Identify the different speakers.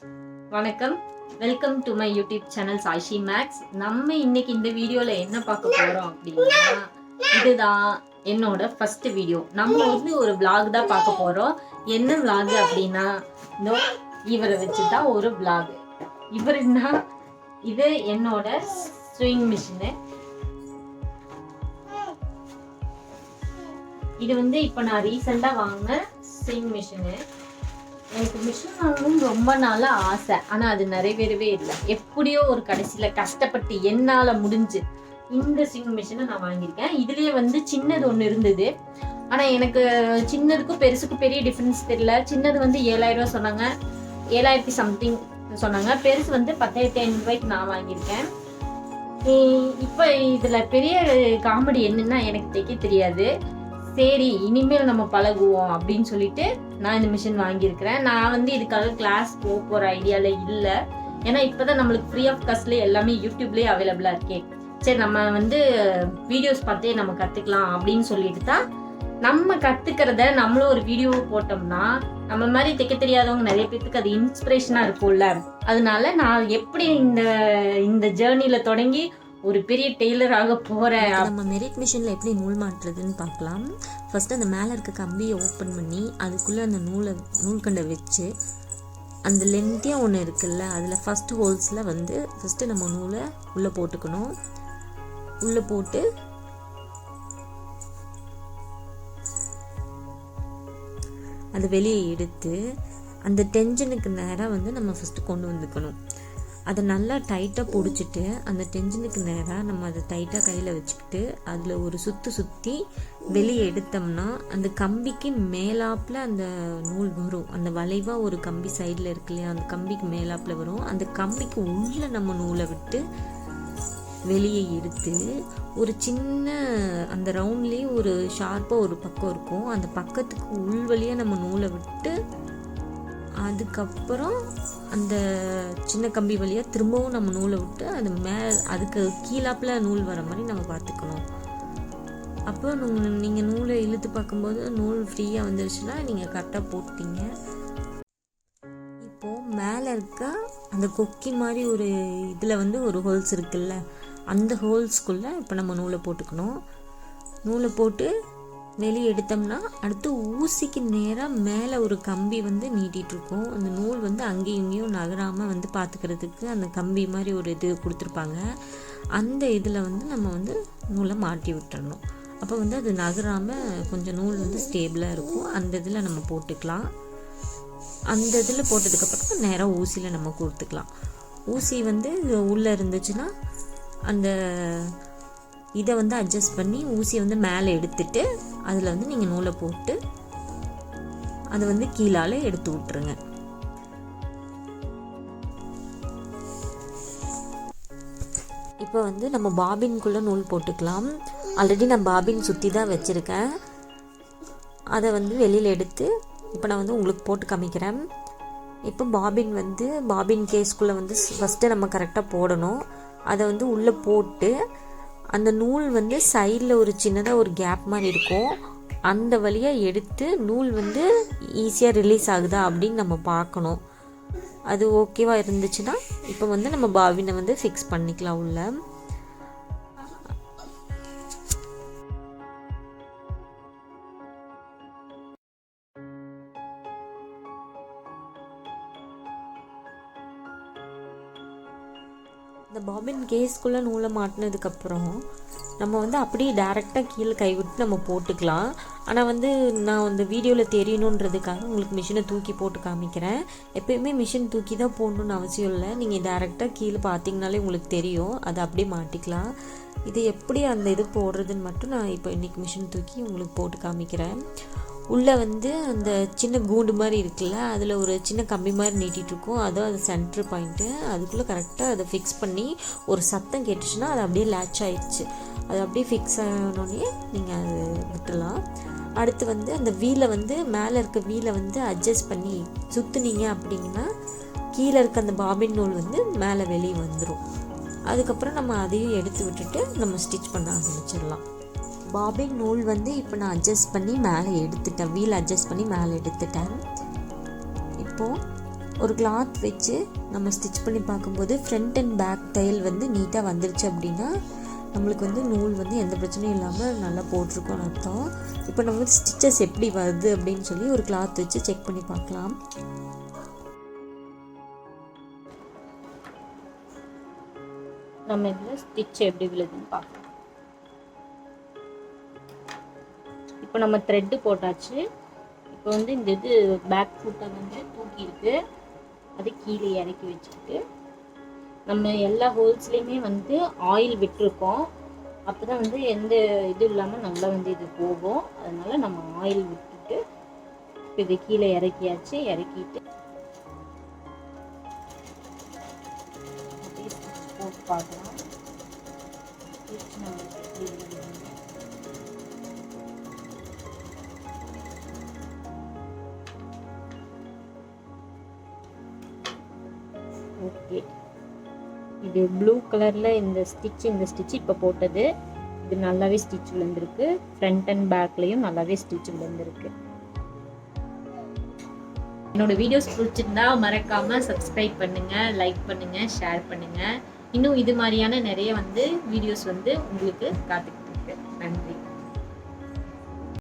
Speaker 1: வணக்கம், welcome to my YouTube channel Saishi Max. நம்ம இன்னைக்கு இந்த வீடியோல என்ன பார்க்க போறோம் அப்படின்னா, இதுதான் என்னோட ஃபர்ஸ்ட் வீடியோ. நம்ம வந்து ஒரு vlog தான் பார்க்க போறோம். என்ன vlog அப்படின்னா, இவரை வச்சுதான் ஒரு vlog. இவருன்னா இது என்னோட ஸ்விங் மிஷினு. இது வந்து இப்போ நான் ரீசெண்டாக வாங்கின ஸ்விங் மிஷினு. எனக்கு மிஷின் வாங்கணும்னு ரொம்ப நாளா ஆசை, ஆனா அது நிறைவேறவே இல்லை. எப்படியோ ஒரு கடைசியில கஷ்டப்பட்டு என்னால முடிஞ்சு இந்த ஸ்விங் மிஷினை நான் வாங்கியிருக்கேன். இதுலயே வந்து சின்னது ஒன்று இருந்தது, ஆனா எனக்கு சின்னதுக்கும் பெருசுக்கும் பெரிய டிஃபரன்ஸ் தெரியல. சின்னது வந்து 7,000 ரூபாய் சொன்னாங்க, 7,000 சம்திங் சொன்னாங்க. பெருசு வந்து 10,500 ரூபாய்க்கு நான் வாங்கியிருக்கேன். இப்போ இதுல பெரிய காமெடி என்னன்னா, எனக்கு தைக்க தெரியாது. சரி, இனிமேல் நம்ம பழகுவோம் அப்படின்னு சொல்லிட்டு நான் இந்த மிஷின் வாங்கியிருக்கிறேன். நான் வந்து இதுக்காக கிளாஸ் போகிற ஐடியாவில் இல்லை, ஏன்னா இப்போதான் நம்மளுக்கு ஃப்ரீ ஆஃப் காஸ்ட்லேயே எல்லாமே யூடியூப்லேயே அவைலபிளாக இருக்கே. சரி, நம்ம வந்து வீடியோஸ் பார்த்தே நம்ம கற்றுக்கலாம் அப்படின்னு சொல்லிட்டு தான் நம்ம கற்றுக்கிறத நம்மளும் ஒரு வீடியோ போட்டோம்னா நம்ம மாதிரி தைக்க தெரியாதவங்க நிறைய பேருக்கு அது இன்ஸ்பிரேஷனாக இருக்கும்ல. அதனால நான் எப்படி இந்த ஜேர்னியில் தொடங்கி ஒரு பெரிய டெய்லராக போகிறேன்.
Speaker 2: நம்ம மெரிட் மிஷினில் எப்படி நூல் மாட்டுறதுன்னு பார்க்கலாம். ஃபஸ்ட்டு அந்த மேலே இருக்க கம்பியை ஓப்பன் பண்ணி அதுக்குள்ளே அந்த நூல்கண்டை வச்சு அந்த லென்த்தியாக ஒன்று இருக்குல்ல, அதில் ஃபஸ்ட்டு ஹோல்ஸில் வந்து ஃபஸ்ட்டு நம்ம நூலை உள்ளே போட்டுக்கணும். உள்ளே போட்டு அதை வெளியே எடுத்து அந்த டென்ஷனுக்கு நேராக வந்து நம்ம ஃபஸ்ட்டு கொண்டு வந்துக்கணும். அதை நல்லா டைட்டாக பிடிச்சிட்டு அந்த டென்ஷனுக்கு நேராக நம்ம அதை டைட்டாக கையில் வச்சுக்கிட்டு அதில் ஒரு சுற்றி வெளியே எடுத்தோம்னா அந்த கம்பிக்கு மேலாப்பில் அந்த நூல் வரும். அந்த வளைவாக ஒரு கம்பி சைடில் இருக்கு இல்லையா, அந்த கம்பிக்கு மேலாப்பில் வரும். அந்த கம்பிக்கு உள்ளே நம்ம நூலை விட்டு வெளியே எடுத்து ஒரு சின்ன அந்த ரவுண்ட்லேயே ஒரு ஷார்ப்பாக ஒரு பக்கம் இருக்கும், அந்த பக்கத்துக்கு உள் வழியாக நம்ம நூலை விட்டு அதுக்கப்புறம் அந்த சின்ன கம்பி வழியாக திரும்பவும் நம்ம நூலை விட்டு அதுக்கு கீழாப்பில் நூல் வர மாதிரி நம்ம பார்த்துக்கணும். அப்போ நீங்கள் நூலை இழுத்து பார்க்கும்போது நூல் ஃப்ரீயாக வந்துருச்சுன்னா நீங்கள் கரெக்டாக போட்டீங்க. இப்போது மேலே இருக்க அந்த கொக்கி மாதிரி ஒரு இதில் வந்து ஒரு ஹோல்ஸ் இருக்குல்ல, அந்த ஹோல்ஸ்குள்ளே இப்போ நம்ம நூலை போட்டுக்கணும். நூலை போட்டு வெளியே எடுத்தோம்னா அடுத்து ஊசிக்கு நேராக மேலே ஒரு கம்பி வந்து நீட்டிகிட்ருக்கோம். அந்த நூல் வந்து அங்கேயும் இங்கேயும் நகராமல் வந்து பார்த்துக்கிறதுக்கு அந்த கம்பி மாதிரி ஒரு இது கொடுத்துருப்பாங்க. அந்த இதில் வந்து நம்ம வந்து நூலை மாட்டி விட்டுறணும். அப்போ வந்து அது நகராமல் கொஞ்சம் நூல் வந்து ஸ்டேபிளாக இருக்கும். அந்த இதில் நம்ம போட்டுக்கலாம். அந்த இதில் போட்டதுக்கப்புறம் நேராக ஊசியில் நம்ம கொடுத்துக்கலாம். ஊசி வந்து உள்ளே இருந்துச்சுன்னா அந்த இதை வந்து அட்ஜஸ்ட் பண்ணி ஊசியை வந்து மேலே எடுத்துட்டு அதில் வந்து நீங்கள் நூலை போட்டு அதை வந்து கீழால் எடுத்து விட்டுருங்க. இப்போ வந்து நம்ம பாபின்குள்ளே நூல் போட்டுக்கலாம். ஆல்ரெடி நான் பாபின் சுற்றி தான் வச்சுருக்கேன். அதை வந்து வெளியில் எடுத்து இப்போ நான் வந்து உங்களுக்கு போட்டு காமிக்கிறேன். இப்போ பாபின் கேஸ்குள்ளே வந்து ஃபஸ்ட்டு நம்ம கரெக்டாக போடணும். அதை வந்து உள்ளே போட்டு அந்த நூல் வந்து சைடில் ஒரு சின்னதாக ஒரு கேப் மாதிரி இருக்கும், அந்த வழியாக எடுத்து நூல் வந்து ஈஸியாக ரிலீஸ் ஆகுதா அப்படின்னு நம்ம பார்க்கணும். அது ஓகேவாக இருந்துச்சுன்னா இப்போ வந்து நம்ம பாபினை வந்து ஃபிக்ஸ் பண்ணிக்கலாம் உள்ள. இந்த பாபின் கேஸ்குள்ளே நூலை மாட்டினதுக்கப்புறம் நம்ம வந்து அப்படியே டேரெக்டாக கீழே கைவிட்டு நம்ம போட்டுக்கலாம். ஆனால் வந்து நான் அந்த வீடியோவில் தெரியணுன்றதுக்காக உங்களுக்கு மிஷினை தூக்கி போட்டு காமிக்கிறேன். எப்பயுமே மிஷின் தூக்கி தான் போடணுன்னு அவசியம் இல்லை, நீங்கள் டேரெக்டாக கீழே பார்த்தீங்கனாலே உங்களுக்கு தெரியும், அதை அப்படியே மாட்டிக்கலாம். இது எப்படி அந்த இது போடுறதுன்னு மட்டும் நான் இப்போ இன்றைக்கி மிஷின் தூக்கி உங்களுக்கு போட்டு காமிக்கிறேன். உள்ளே வந்து அந்த சின்ன கூண்டு மாதிரி இருக்குல்ல, அதில் ஒரு சின்ன கம்பி மாதிரி நீட்டிகிட்ருக்கும், அதுவும் அது சென்ட்ரு பாயிண்ட்டு. அதுக்குள்ளே கரெக்டாக அதை ஃபிக்ஸ் பண்ணி ஒரு சத்தம் கேட்டுச்சுன்னா அது அப்படியே லேட்ச் ஆகிடுச்சு. அது அப்படியே ஃபிக்ஸ் ஆனோடனே நீங்கள் அது விட்டுலாம். அடுத்து வந்து அந்த வீலை வந்து மேலே இருக்க வீலை வந்து அட்ஜஸ்ட் பண்ணி சுற்றுனீங்க அப்படின்னா கீழே இருக்க அந்த பாபின் நூல் வந்து மேலே வெளியே வந்துடும். அதுக்கப்புறம் நம்ம அதையும் எடுத்து விட்டுட்டு நம்ம ஸ்டிச் பண்ண ஆரம்பிச்சிடலாம். பாபின் நூல் வந்து இப்போ நான் அட்ஜஸ்ட் பண்ணி மேலே எடுத்துட்டேன், வீல் அட்ஜஸ்ட் பண்ணி மேலே எடுத்துட்டேன். இப்போது ஒரு கிளாத் வச்சு நம்ம ஸ்டிச் பண்ணி பார்க்கும்போது ஃப்ரண்ட் அண்ட் பேக் தையல் வந்து நீட்டாக வந்துருச்சு அப்படின்னா நம்மளுக்கு வந்து நூல் வந்து எந்த பிரச்சனையும் இல்லாமல் நல்லா போட்டிருக்கோன்னு அர்த்தம். இப்போ நம்ம வந்து ஸ்டிச்சஸ் எப்படி வருது அப்படின்னு சொல்லி ஒரு கிளாத் வச்சு செக் பண்ணி பார்க்கலாம்.
Speaker 1: நம்ம இதில் ஸ்டிச் எப்படி விழுதுன்னு பார்க்கலாம். இப்போ நம்ம த்ரெட்டு போட்டாச்சு. இப்போ வந்து இந்த இது பேக் ஃபுட்டை வந்து தூக்கி இருக்கு, அது கீழே இறக்கி வச்சுருக்கு. நம்ம எல்லா ஹோல்ஸ்லேயுமே வந்து ஆயில் விட்டுருக்கோம். அப்போ தான் வந்து எந்த இது இல்லாமல் நல்லா வந்து இது போகும். அதனால நம்ம ஆயில் விட்டுட்டு இப்போ இது கீழே இறக்கியாச்சு. இறக்கிட்டு போட்டு பார்க்கலாம். ஓகே, இது ப்ளூ கலரில் இந்த ஸ்டிச் இப்போ போட்டது இது நல்லாவே ஸ்டிச் விழுந்திருக்கு. ஃப்ரண்ட் அண்ட் பேக்லேயும் நல்லாவே ஸ்டிச் விழுந்திருக்கு. என்னோட வீடியோஸ் பிடிச்சிருந்தா மறக்காமல் சப்ஸ்கிரைப் பண்ணுங்கள், லைக் பண்ணுங்கள், ஷேர் பண்ணுங்கள். இன்னும் இது மாதிரியான நிறைய வந்து வீடியோஸ் வந்து உங்களுக்கு காத்துக்கிட்டு இருக்கு. நன்றி.